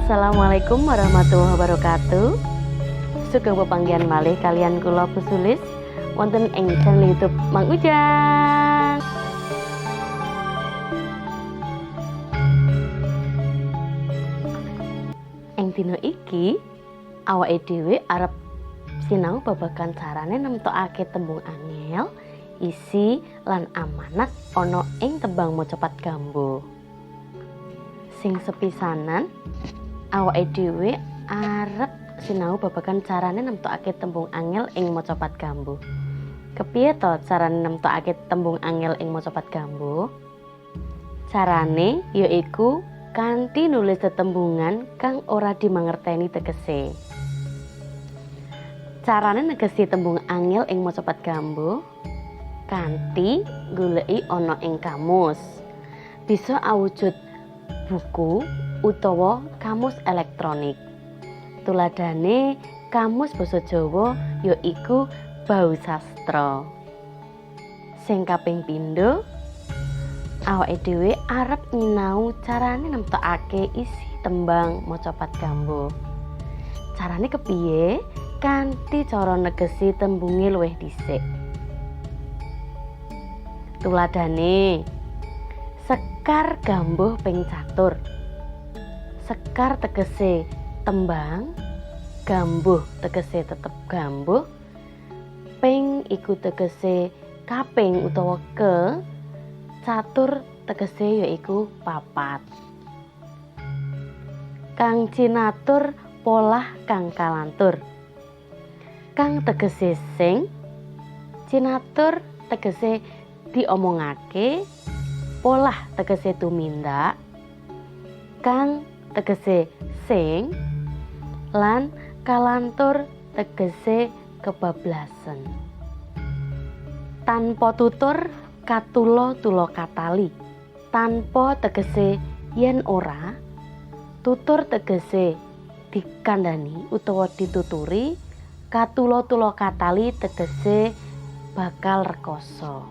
Assalamualaikum warahmatullahi wabarakatuh. Sugeng pepanggihan malih kalian kula Busulis wonten ing channel YouTube Mang Ujang. Ing dina iki awake dhewe arep sinau babagan carane nemtokake tembung angel, isi lan amanat ana ing tembang macapat gambo. Sing sepisanan awake dhewe arep sinau babagan carane nemtokake tembung angel ing macapat gambo. Kepiye to carane nemtokake tembung angel ing macapat gambo? Carane yaiku kanthi nulis tetembungan kang ora dimangerteni tegese. Carane negesi tembung angel ing macapat gambo kanthi goleki ana ing kamus. Bisa awujud buku utawa kamus elektronik. Tuladhane kamus basa Jawa yaiku Bausastra. Sing kaping pindho, awake dhewe arep nyinau carane nemtokake isi tembang macapat gambo. Carane kepiye? Kanthi cara negesi tembunge luwih dhisik. Tuladhane sekar gambuh ping catur. Sekar tegese tembang, gambuh tegese tetep gambuh, ping iku tegese kaping utawa ke, catur tegese yaiku papat. Kang cinatur polah kang kalantur. Kang tegese sing, cinatur tegese diomongake, polah tegese tumindak, kang tegese sing, lan kalantur tegese kebablasan. Tanpa tutur katulo-tulo katali. Tanpa tegese yen ora, tutur tegese dikandani utawa dituturi, katulo-tulo katali tegese bakal rekoso.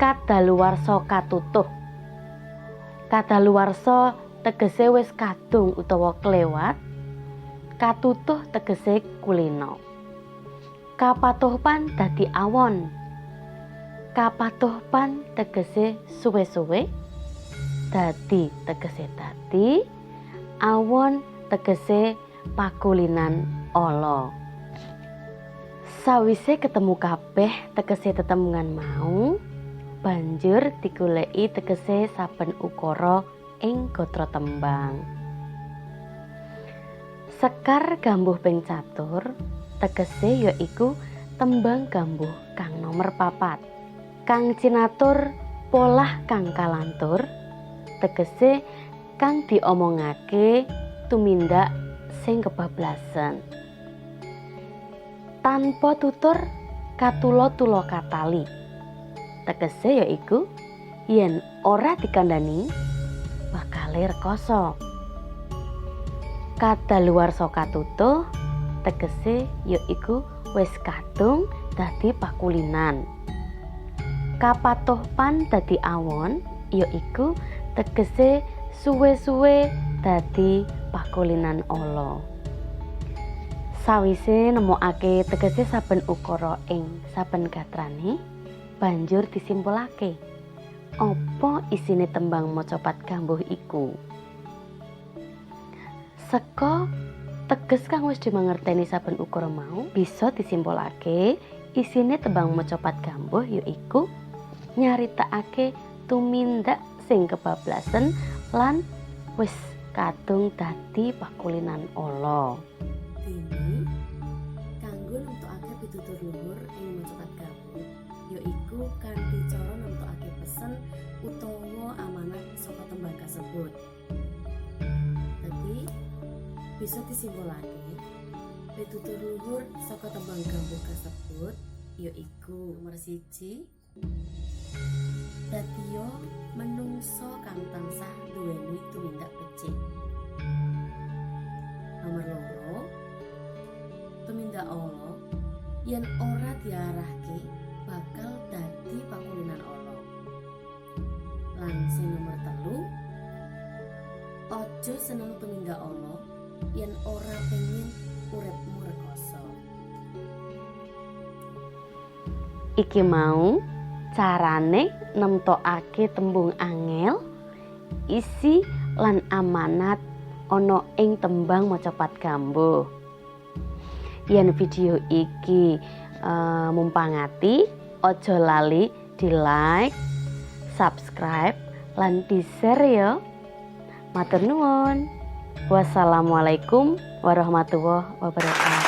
Kadaluwarsa katutuh. Kadaluwarsa tegese wis kadung utawa kelewat. Katutuh tegese kulino. Kapatuhpan dadi awon. Kapatuhpan tegese suwe-suwe. Dadi tegese dadi. Awon tegese pakulinan ala. Sawise ketemu kabeh tegese tetembungan mau, banjur digoleki tegese saben ukara ing gatra tembang. Sekar gambuh ping catur tegese yaiku tembang gambuh kang nomer papat. Kang cinatur polah kang kalantur tegese kang diomongake tumindak sing kebablasan. Tanpa tutur katulo-tulo katali tegese yaiku yen ora dikandani bakale rekoso. Kadaluwarsa katutuh tegese yaiku wis kadung dadi pakulinan. Kapatuhpan dadi awon yaiku tegese suwe-suwe dadi pakulinan ala. Sawise nemokake tegese saben ukara ing saben gatrane, banjur disimpulake apa isine tembang macapat gambuh iku. Seka teges kang wis dimangerteni saben ukara mau bisa disimpulake isine tembang macapat gambuh yaiku nyaritakake tumindak sing kebablasan lan wis kadung dadi pakulinan ala. Dene kanggo nemtokake pitutur luhur ing macapat gambuh yaiku kanthi cara nemtokake pesen utawa amanat saka tembang kasebut. Dadi bisa disimpulake pitutur luhur saka tembang gambuh kasebut yaiku nomor 1 dadiya menungsa kang tansah duweni tumindak becik. Nomor 2 tumindak ala yen ora diarahke bakal dadi pakulinan ala. Lan sing nomor 3 Ojo seneng tumindak Allah yen ora pengen uripmu rekoso. Iki mau carane nemtokake tembung angel, isi lan amanat ana ing tembang macapat gambuh. Yen video iki mumpangati, ojo lali di like, subscribe lan di share ya. Matur nuwun. Wassalamualaikum warahmatullahi wabarakatuh.